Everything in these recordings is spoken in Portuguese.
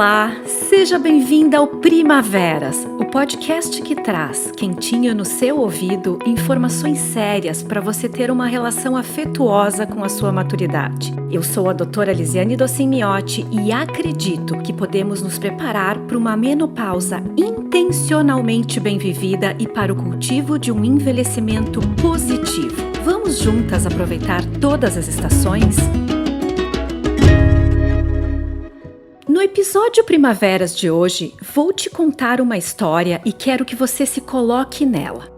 Olá, seja bem-vinda ao Primaveras, o podcast que traz, quentinho no seu ouvido, informações sérias para você ter uma relação afetuosa com a sua maturidade. Eu sou a doutora Lisiane Docimiotti e acredito que podemos nos preparar para uma menopausa intencionalmente bem vivida e para o cultivo de um envelhecimento positivo. Vamos juntas aproveitar todas as estações? No episódio Primaveras de hoje, vou te contar uma história e quero que você se coloque nela.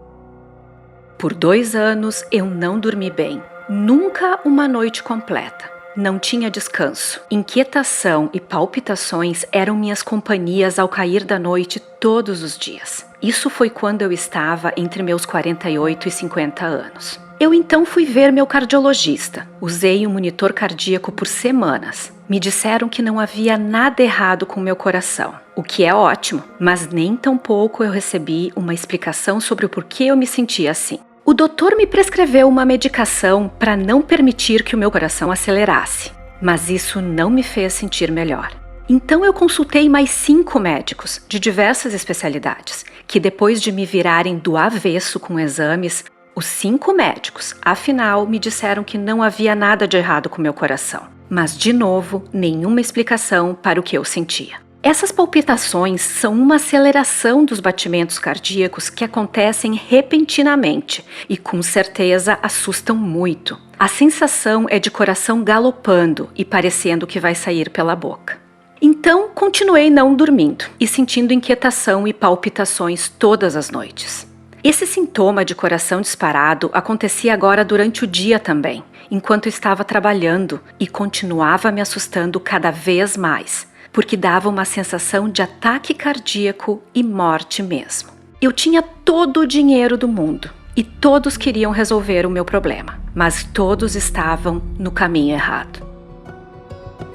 Por 2 anos eu não dormi bem, nunca uma noite completa. Não tinha descanso. Inquietação e palpitações eram minhas companhias ao cair da noite todos os dias. Isso foi quando eu estava entre meus 48 e 50 anos. Eu então fui ver meu cardiologista. Usei um monitor cardíaco por semanas. Me disseram que não havia nada errado com meu coração, o que é ótimo, mas nem tampouco eu recebi uma explicação sobre o porquê eu me sentia assim. O doutor me prescreveu uma medicação para não permitir que o meu coração acelerasse, mas isso não me fez sentir melhor. Então eu consultei mais 5 médicos de diversas especialidades, que depois de me virarem do avesso com exames, os 5 médicos, afinal, me disseram que não havia nada de errado com meu coração. Mas, de novo, nenhuma explicação para o que eu sentia. Essas palpitações são uma aceleração dos batimentos cardíacos que acontecem repentinamente e, com certeza, assustam muito. A sensação é de coração galopando e parecendo que vai sair pela boca. Então, continuei não dormindo e sentindo inquietação e palpitações todas as noites. Esse sintoma de coração disparado acontecia agora durante o dia também, enquanto estava trabalhando, e continuava me assustando cada vez mais, porque dava uma sensação de ataque cardíaco e morte mesmo. Eu tinha todo o dinheiro do mundo e todos queriam resolver o meu problema, mas todos estavam no caminho errado.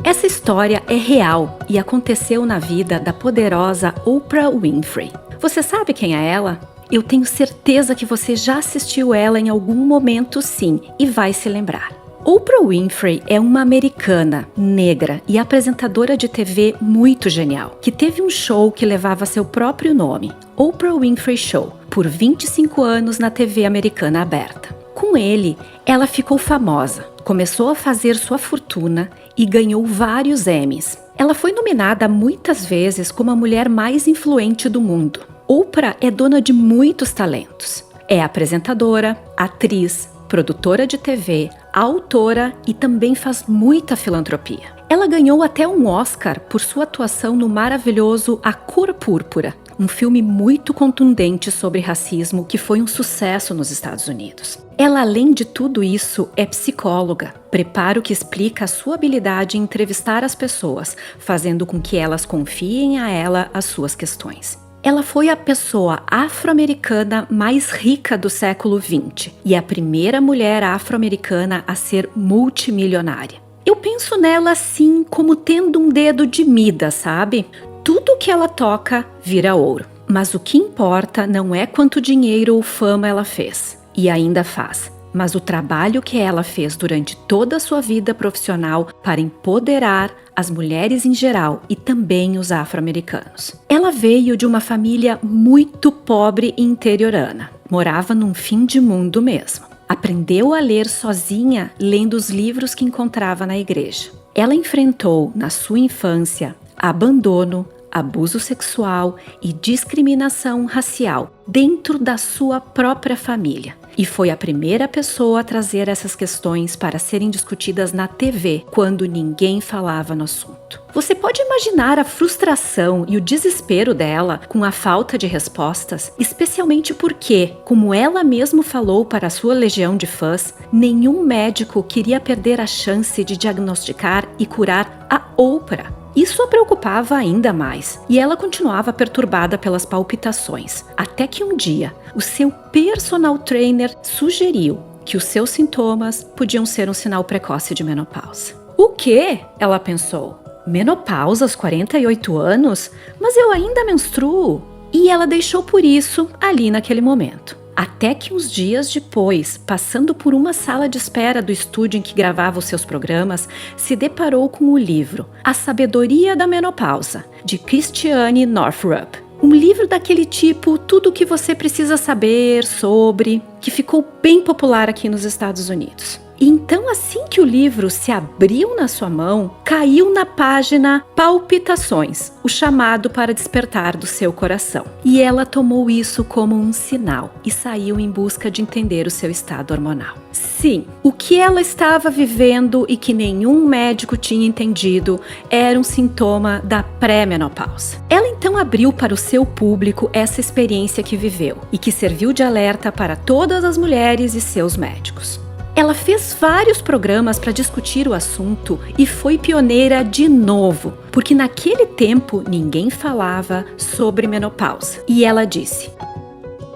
Essa história é real e aconteceu na vida da poderosa Oprah Winfrey. Você sabe quem é ela? Eu tenho certeza que você já assistiu ela em algum momento, sim, e vai se lembrar. Oprah Winfrey é uma americana, negra e apresentadora de TV muito genial, que teve um show que levava seu próprio nome, Oprah Winfrey Show, por 25 anos na TV americana aberta. Com ele, ela ficou famosa, começou a fazer sua fortuna e ganhou vários Emmys. Ela foi nominada muitas vezes como a mulher mais influente do mundo. Oprah é dona de muitos talentos. É apresentadora, atriz, produtora de TV, autora e também faz muita filantropia. Ela ganhou até um Oscar por sua atuação no maravilhoso A Cor Púrpura, um filme muito contundente sobre racismo que foi um sucesso nos Estados Unidos. Ela, além de tudo isso, é psicóloga, preparo que explica a sua habilidade em entrevistar as pessoas, fazendo com que elas confiem a ela as suas questões. Ela foi a pessoa afro-americana mais rica do século XX e a primeira mulher afro-americana a ser multimilionária. Eu penso nela assim como tendo um dedo de Midas, sabe? Tudo que ela toca vira ouro. Mas o que importa não é quanto dinheiro ou fama ela fez, e ainda faz, mas o trabalho que ela fez durante toda a sua vida profissional para empoderar as mulheres em geral e também os afro-americanos. Ela veio de uma família muito pobre e interiorana. Morava num fim de mundo mesmo. Aprendeu a ler sozinha, lendo os livros que encontrava na igreja. Ela enfrentou, na sua infância, abandono, abuso sexual e discriminação racial dentro da sua própria família. E foi a primeira pessoa a trazer essas questões para serem discutidas na TV, quando ninguém falava no assunto. Você pode imaginar a frustração e o desespero dela com a falta de respostas, especialmente porque, como ela mesma falou para a sua legião de fãs, nenhum médico queria perder a chance de diagnosticar e curar a Oprah. Isso a preocupava ainda mais, e ela continuava perturbada pelas palpitações, até que um dia, o seu personal trainer sugeriu que os seus sintomas podiam ser um sinal precoce de menopausa. O quê? Ela pensou. Menopausa aos 48 anos? Mas eu ainda menstruo. E ela deixou por isso ali naquele momento. Até que uns dias depois, passando por uma sala de espera do estúdio em que gravava os seus programas, se deparou com o livro A Sabedoria da Menopausa, de Christiane Northrup. Um livro daquele tipo, tudo o que você precisa saber sobre, que ficou bem popular aqui nos Estados Unidos. E então, assim que o livro se abriu na sua mão, caiu na página Palpitações, o chamado para despertar do seu coração. E ela tomou isso como um sinal e saiu em busca de entender o seu estado hormonal. Sim, o que ela estava vivendo e que nenhum médico tinha entendido era um sintoma da pré-menopausa. Ela então abriu para o seu público essa experiência que viveu e que serviu de alerta para todas as mulheres e seus médicos. Ela fez vários programas para discutir o assunto e foi pioneira de novo, porque naquele tempo ninguém falava sobre menopausa. E ela disse: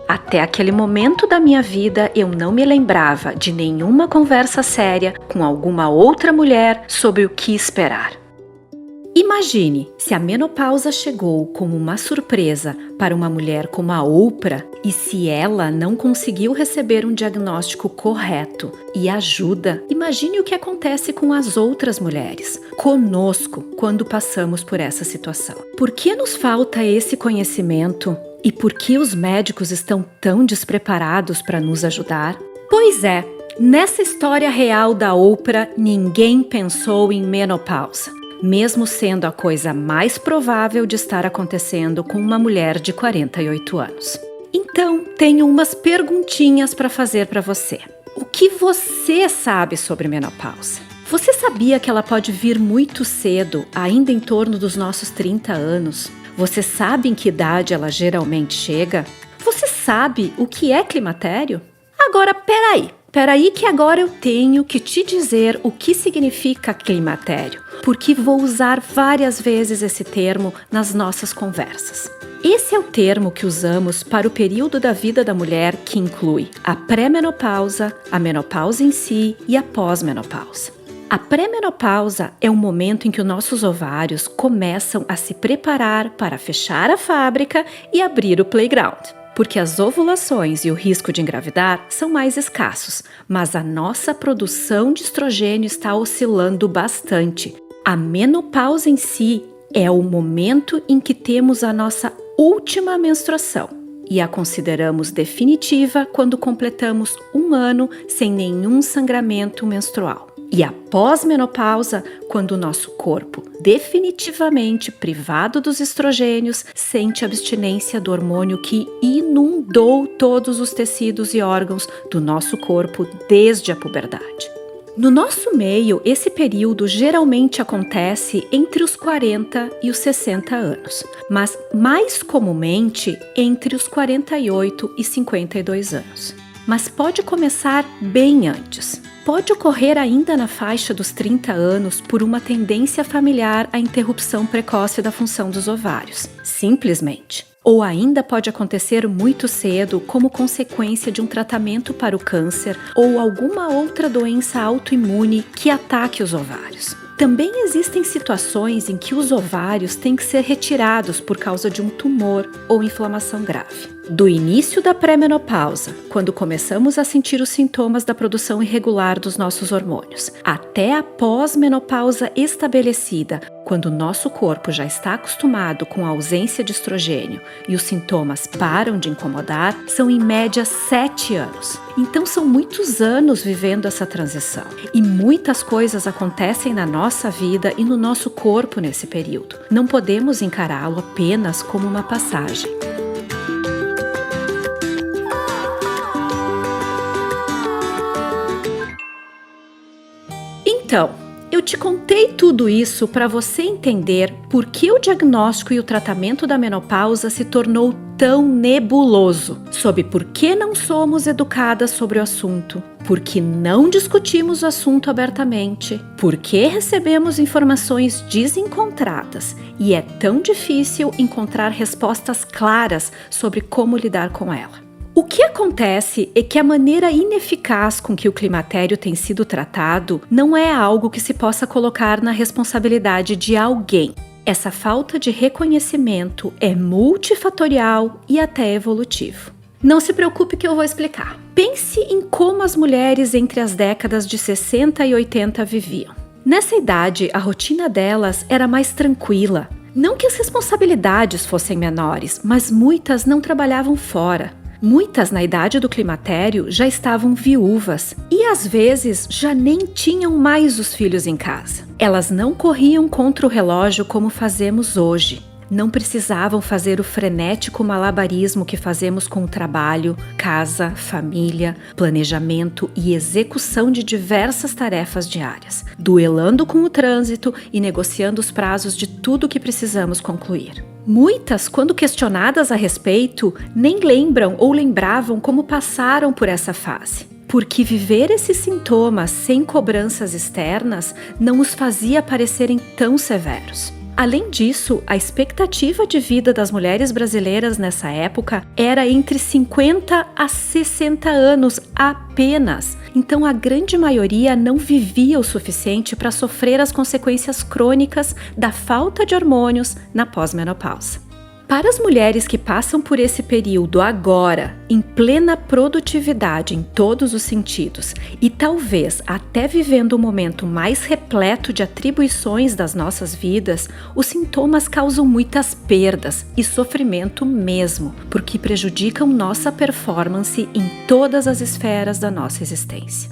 até aquele momento da minha vida eu não me lembrava de nenhuma conversa séria com alguma outra mulher sobre o que esperar. Imagine se a menopausa chegou como uma surpresa para uma mulher como a Oprah e se ela não conseguiu receber um diagnóstico correto e ajuda. Imagine o que acontece com as outras mulheres, conosco, quando passamos por essa situação. Por que nos falta esse conhecimento e por que os médicos estão tão despreparados para nos ajudar? Pois é, nessa história real da Oprah, ninguém pensou em menopausa, mesmo sendo a coisa mais provável de estar acontecendo com uma mulher de 48 anos. Então, tenho umas perguntinhas para fazer para você. O que você sabe sobre menopausa? Você sabia que ela pode vir muito cedo, ainda em torno dos nossos 30 anos? Você sabe em que idade ela geralmente chega? Você sabe o que é climatério? Agora, peraí que agora eu tenho que te dizer o que significa climatério, porque vou usar várias vezes esse termo nas nossas conversas. Esse é o termo que usamos para o período da vida da mulher que inclui a pré-menopausa, a menopausa em si e a pós-menopausa. A pré-menopausa é o momento em que os nossos ovários começam a se preparar para fechar a fábrica e abrir o playground. Porque as ovulações e o risco de engravidar são mais escassos, mas a nossa produção de estrogênio está oscilando bastante. A menopausa em si é o momento em que temos a nossa última menstruação e a consideramos definitiva quando completamos 1 ano sem nenhum sangramento menstrual. E a pós-menopausa, quando o nosso corpo, definitivamente privado dos estrogênios, sente abstinência do hormônio que inundou todos os tecidos e órgãos do nosso corpo desde a puberdade. No nosso meio, esse período geralmente acontece entre os 40 e os 60 anos, mas mais comumente entre os 48 e 52 anos. Mas pode começar bem antes. Pode ocorrer ainda na faixa dos 30 anos por uma tendência familiar à interrupção precoce da função dos ovários, simplesmente. Ou ainda pode acontecer muito cedo como consequência de um tratamento para o câncer ou alguma outra doença autoimune que ataque os ovários. Também existem situações em que os ovários têm que ser retirados por causa de um tumor ou inflamação grave. Do início da pré-menopausa, quando começamos a sentir os sintomas da produção irregular dos nossos hormônios, até a pós-menopausa estabelecida, quando o nosso corpo já está acostumado com a ausência de estrogênio e os sintomas param de incomodar, são em média 7 anos. Então são muitos anos vivendo essa transição. E muitas coisas acontecem na nossa vida e no nosso corpo nesse período. Não podemos encará-lo apenas como uma passagem. Então, eu te contei tudo isso para você entender por que o diagnóstico e o tratamento da menopausa se tornou tão nebuloso, sobre por que não somos educadas sobre o assunto, por que não discutimos o assunto abertamente, por que recebemos informações desencontradas e é tão difícil encontrar respostas claras sobre como lidar com ela. O que acontece é que a maneira ineficaz com que o climatério tem sido tratado não é algo que se possa colocar na responsabilidade de alguém. Essa falta de reconhecimento é multifatorial e até evolutivo. Não se preocupe que eu vou explicar. Pense em como as mulheres entre as décadas de 60 e 80 viviam. Nessa idade, a rotina delas era mais tranquila. Não que as responsabilidades fossem menores, mas muitas não trabalhavam fora. Muitas, na idade do climatério, já estavam viúvas e, às vezes, já nem tinham mais os filhos em casa. Elas não corriam contra o relógio como fazemos hoje. Não precisavam fazer o frenético malabarismo que fazemos com o trabalho, casa, família, planejamento e execução de diversas tarefas diárias, duelando com o trânsito e negociando os prazos de tudo que precisamos concluir. Muitas, quando questionadas a respeito, nem lembram ou lembravam como passaram por essa fase. Porque viver esses sintomas sem cobranças externas não os fazia parecerem tão severos. Além disso, a expectativa de vida das mulheres brasileiras nessa época era entre 50 a 60 anos apenas. Então, a grande maioria não vivia o suficiente para sofrer as consequências crônicas da falta de hormônios na pós-menopausa. Para as mulheres que passam por esse período agora, em plena produtividade em todos os sentidos, e talvez até vivendo um momento mais repleto de atribuições das nossas vidas, os sintomas causam muitas perdas e sofrimento mesmo, porque prejudicam nossa performance em todas as esferas da nossa existência.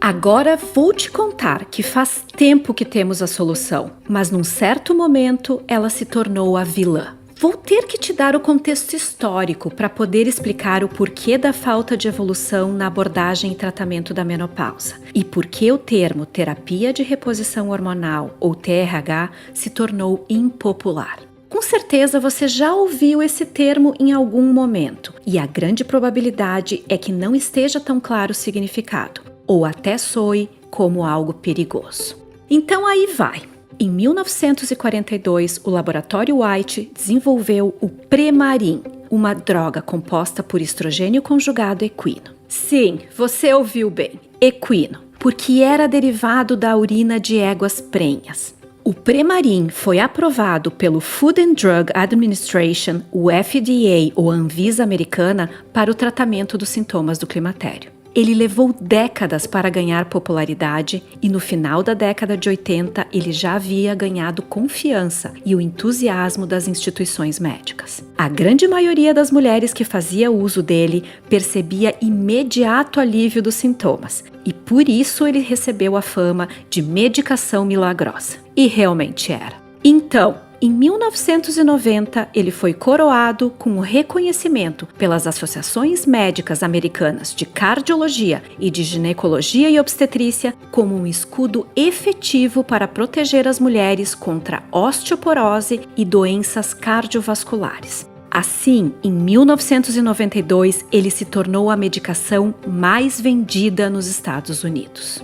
Agora vou te contar que faz tempo que temos a solução, mas num certo momento ela se tornou a vilã. Vou ter que te dar o contexto histórico para poder explicar o porquê da falta de evolução na abordagem e tratamento da menopausa e por que o termo terapia de reposição hormonal ou TRH se tornou impopular. Com certeza você já ouviu esse termo em algum momento e a grande probabilidade é que não esteja tão claro o significado, ou até soe como algo perigoso. Então aí vai. Em 1942, o laboratório White desenvolveu o Premarin, uma droga composta por estrogênio conjugado equino. Sim, você ouviu bem, equino, porque era derivado da urina de éguas prenhas. O Premarin foi aprovado pelo Food and Drug Administration, o FDA ou Anvisa americana, para o tratamento dos sintomas do climatério. Ele levou décadas para ganhar popularidade e no final da década de 80 ele já havia ganhado confiança e o entusiasmo das instituições médicas. A grande maioria das mulheres que fazia uso dele percebia imediato alívio dos sintomas e por isso ele recebeu a fama de medicação milagrosa. E realmente era. Então, em 1990, ele foi coroado com o reconhecimento pelas associações médicas americanas de cardiologia e de ginecologia e obstetrícia como um escudo efetivo para proteger as mulheres contra osteoporose e doenças cardiovasculares. Assim, em 1992, ele se tornou a medicação mais vendida nos Estados Unidos.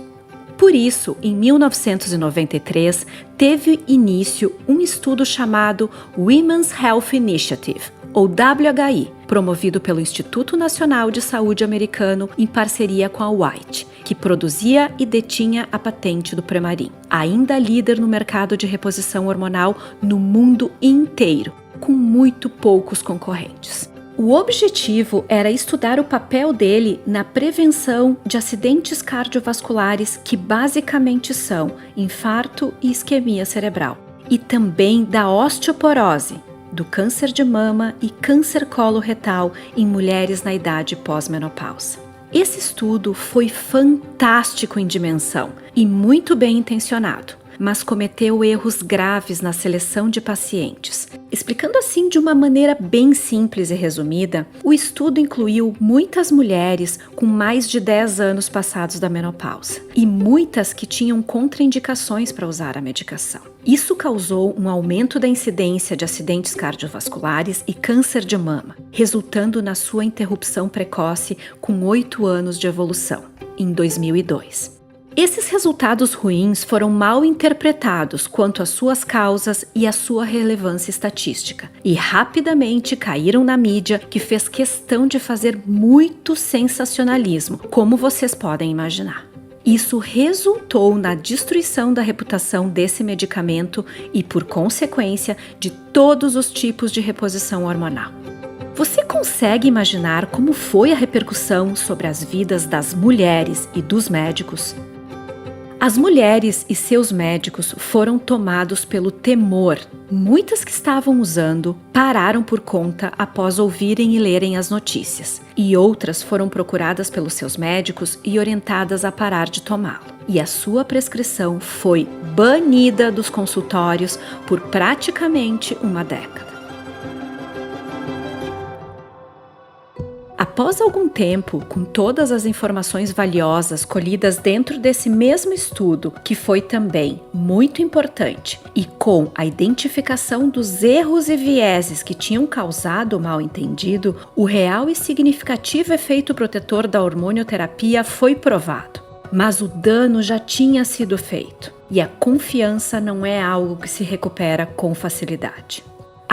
Por isso, em 1993, teve início um estudo chamado Women's Health Initiative, ou WHI, promovido pelo Instituto Nacional de Saúde americano em parceria com a White, que produzia e detinha a patente do Premarin, ainda líder no mercado de reposição hormonal no mundo inteiro, com muito poucos concorrentes. O objetivo era estudar o papel dele na prevenção de acidentes cardiovasculares que basicamente são infarto e isquemia cerebral, e também da osteoporose, do câncer de mama e câncer coloretal em mulheres na idade pós-menopausa. Esse estudo foi fantástico em dimensão e muito bem intencionado, mas cometeu erros graves na seleção de pacientes. Explicando assim de uma maneira bem simples e resumida, o estudo incluiu muitas mulheres com mais de 10 anos passados da menopausa e muitas que tinham contraindicações para usar a medicação. Isso causou um aumento da incidência de acidentes cardiovasculares e câncer de mama, resultando na sua interrupção precoce com 8 anos de evolução, em 2002. Esses resultados ruins foram mal interpretados quanto às suas causas e à sua relevância estatística, e rapidamente caíram na mídia, que fez questão de fazer muito sensacionalismo, como vocês podem imaginar. Isso resultou na destruição da reputação desse medicamento e, por consequência, de todos os tipos de reposição hormonal. Você consegue imaginar como foi a repercussão sobre as vidas das mulheres e dos médicos? As mulheres e seus médicos foram tomados pelo temor. Muitas que estavam usando pararam por conta após ouvirem e lerem as notícias, e outras foram procuradas pelos seus médicos e orientadas a parar de tomá-lo. E a sua prescrição foi banida dos consultórios por praticamente uma década. Após algum tempo, com todas as informações valiosas colhidas dentro desse mesmo estudo, que foi também muito importante, e com a identificação dos erros e vieses que tinham causado o mal-entendido, o real e significativo efeito protetor da hormonioterapia foi provado. Mas o dano já tinha sido feito, e a confiança não é algo que se recupera com facilidade.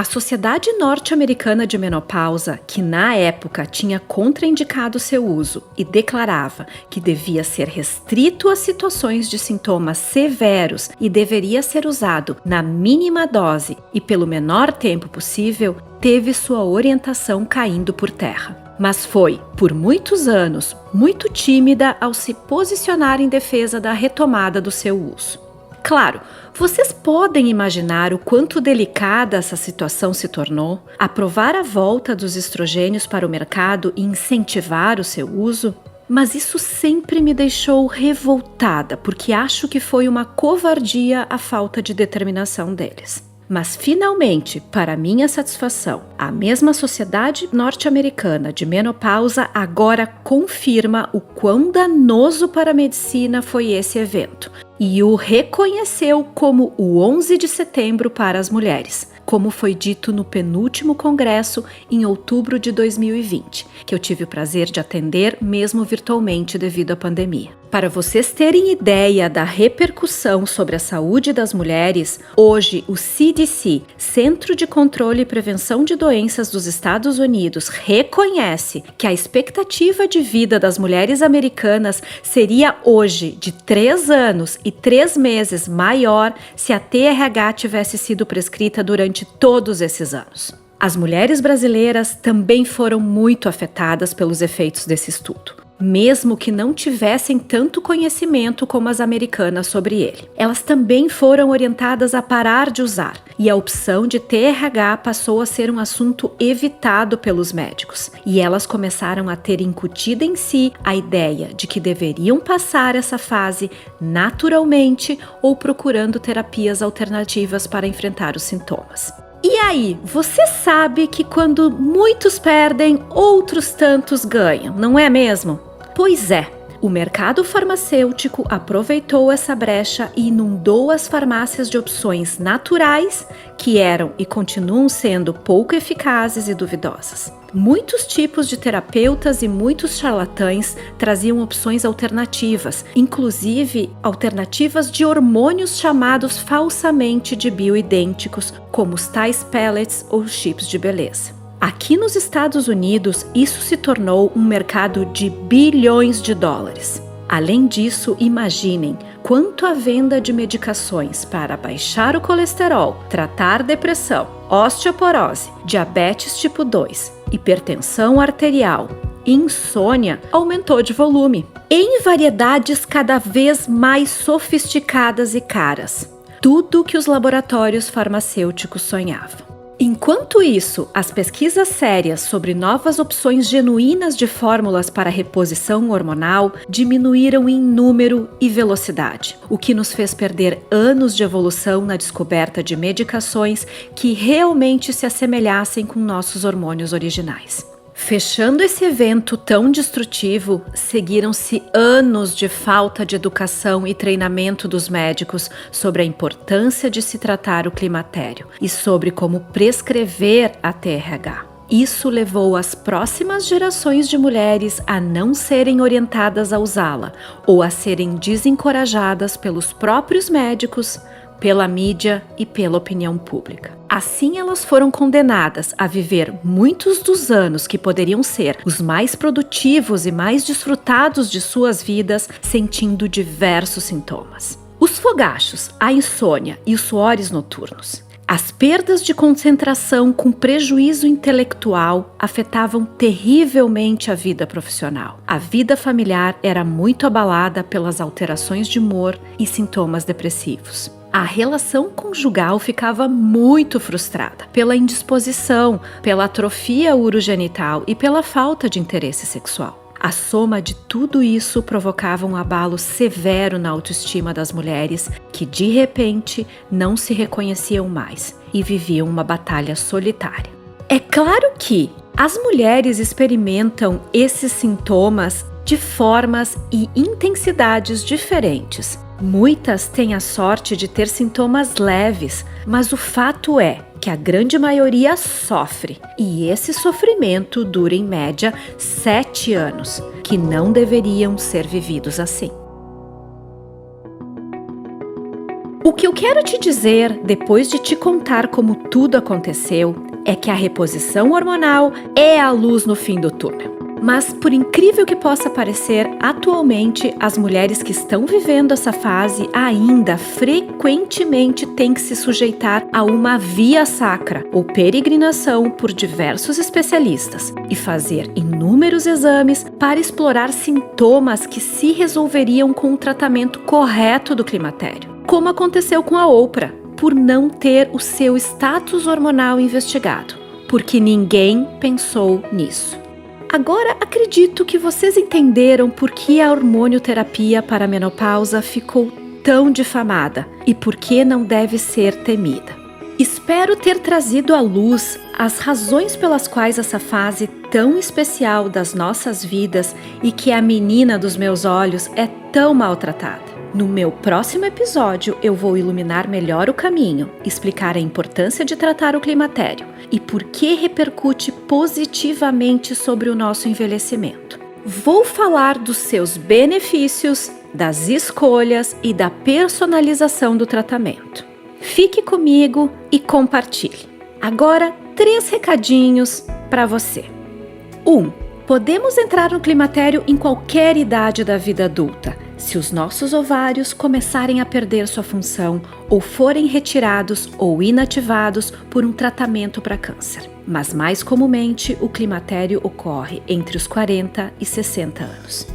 A Sociedade Norte-Americana de Menopausa, que na época tinha contraindicado seu uso e declarava que devia ser restrito a situações de sintomas severos e deveria ser usado na mínima dose e pelo menor tempo possível, teve sua orientação caindo por terra. Mas foi, por muitos anos, muito tímida ao se posicionar em defesa da retomada do seu uso. Claro, vocês podem imaginar o quanto delicada essa situação se tornou. Aprovar a volta dos estrogênios para o mercado e incentivar o seu uso? Mas isso sempre me deixou revoltada, porque acho que foi uma covardia a falta de determinação deles. Mas finalmente, para minha satisfação, a mesma Sociedade Norte-Americana de Menopausa agora confirma o quão danoso para a medicina foi esse evento e o reconheceu como o 11 de setembro para as mulheres, como foi dito no penúltimo congresso em outubro de 2020, que eu tive o prazer de atender mesmo virtualmente devido à pandemia. Para vocês terem ideia da repercussão sobre a saúde das mulheres, hoje o CDC, Centro de Controle e Prevenção de Doenças dos Estados Unidos, reconhece que a expectativa de vida das mulheres americanas seria hoje de 3 anos e 3 meses maior se a TRH tivesse sido prescrita durante todos esses anos. As mulheres brasileiras também foram muito afetadas pelos efeitos desse estudo, mesmo que não tivessem tanto conhecimento como as americanas sobre ele. Elas também foram orientadas a parar de usar, e a opção de TRH passou a ser um assunto evitado pelos médicos, e elas começaram a ter incutida em si a ideia de que deveriam passar essa fase naturalmente ou procurando terapias alternativas para enfrentar os sintomas. E aí, você sabe que quando muitos perdem, outros tantos ganham, não é mesmo? Pois é, o mercado farmacêutico aproveitou essa brecha e inundou as farmácias de opções naturais que eram e continuam sendo pouco eficazes e duvidosas. Muitos tipos de terapeutas e muitos charlatães traziam opções alternativas, inclusive alternativas de hormônios chamados falsamente de bioidênticos, como os tais pellets ou chips de beleza. Aqui nos Estados Unidos, isso se tornou um mercado de bilhões de dólares. Além disso, imaginem quanto a venda de medicações para baixar o colesterol, tratar depressão, osteoporose, diabetes tipo 2, hipertensão arterial, insônia aumentou de volume, em variedades cada vez mais sofisticadas e caras. Tudo que os laboratórios farmacêuticos sonhavam. Enquanto isso, as pesquisas sérias sobre novas opções genuínas de fórmulas para reposição hormonal diminuíram em número e velocidade, o que nos fez perder anos de evolução na descoberta de medicações que realmente se assemelhassem com nossos hormônios originais. Fechando esse evento tão destrutivo, seguiram-se anos de falta de educação e treinamento dos médicos sobre a importância de se tratar o climatério e sobre como prescrever a TRH. Isso levou as próximas gerações de mulheres a não serem orientadas a usá-la ou a serem desencorajadas pelos próprios médicos, pela mídia e pela opinião pública. Assim, elas foram condenadas a viver muitos dos anos que poderiam ser os mais produtivos e mais desfrutados de suas vidas, sentindo diversos sintomas. Os fogachos, a insônia e os suores noturnos. As perdas de concentração com prejuízo intelectual afetavam terrivelmente a vida profissional. A vida familiar era muito abalada pelas alterações de humor e sintomas depressivos. A relação conjugal ficava muito frustrada pela indisposição, pela atrofia urogenital e pela falta de interesse sexual. A soma de tudo isso provocava um abalo severo na autoestima das mulheres que, de repente, não se reconheciam mais e viviam uma batalha solitária. É claro que as mulheres experimentam esses sintomas de formas e intensidades diferentes. Muitas têm a sorte de ter sintomas leves, mas o fato é que a grande maioria sofre, e esse sofrimento dura em média 7 anos, que não deveriam ser vividos assim. O que eu quero te dizer, depois de te contar como tudo aconteceu, é que a reposição hormonal é a luz no fim do túnel. Mas, por incrível que possa parecer, atualmente as mulheres que estão vivendo essa fase ainda frequentemente têm que se sujeitar a uma via sacra ou peregrinação por diversos especialistas e fazer inúmeros exames para explorar sintomas que se resolveriam com o tratamento correto do climatério, como aconteceu com a Oprah, por não ter o seu status hormonal investigado, porque ninguém pensou nisso. Agora, acredito que vocês entenderam por que a hormonioterapia para a menopausa ficou tão difamada e por que não deve ser temida. Espero ter trazido à luz as razões pelas quais essa fase tão especial das nossas vidas e que a menina dos meus olhos é tão maltratada. No meu próximo episódio, eu vou iluminar melhor o caminho, explicar a importância de tratar o climatério e por que repercute positivamente sobre o nosso envelhecimento. Vou falar dos seus benefícios, das escolhas e da personalização do tratamento. Fique comigo e compartilhe. Agora, 3 recadinhos para você. 1. Podemos entrar no climatério em qualquer idade da vida adulta, se os nossos ovários começarem a perder sua função ou forem retirados ou inativados por um tratamento para câncer. Mas mais comumente, o climatério ocorre entre os 40 e 60 anos.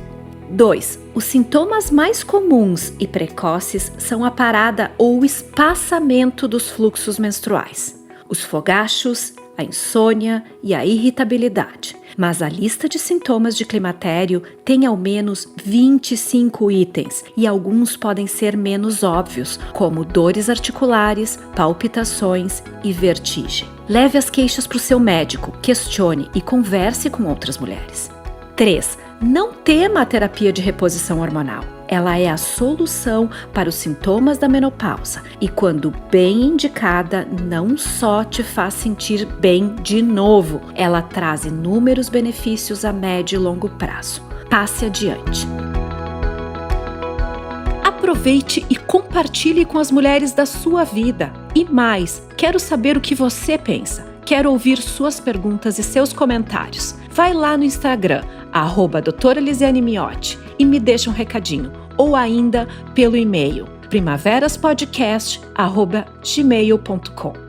2. Os sintomas mais comuns e precoces são a parada ou o espaçamento dos fluxos menstruais, os fogachos, a insônia e a irritabilidade. Mas a lista de sintomas de climatério tem ao menos 25 itens e alguns podem ser menos óbvios, como dores articulares, palpitações e vertigem. Leve as queixas para o seu médico, questione e converse com outras mulheres. 3. Não tema a terapia de reposição hormonal. Ela é a solução para os sintomas da menopausa e, quando bem indicada, não só te faz sentir bem de novo, ela traz inúmeros benefícios a médio e longo prazo. Passe adiante. Aproveite e compartilhe com as mulheres da sua vida. E mais, quero saber o que você pensa. Quero ouvir suas perguntas e seus comentários. Vai lá no Instagram, @doutora Lisiane Miotti, e me deixa um recadinho. Ou ainda pelo e-mail, primaveraspodcast@gmail.com.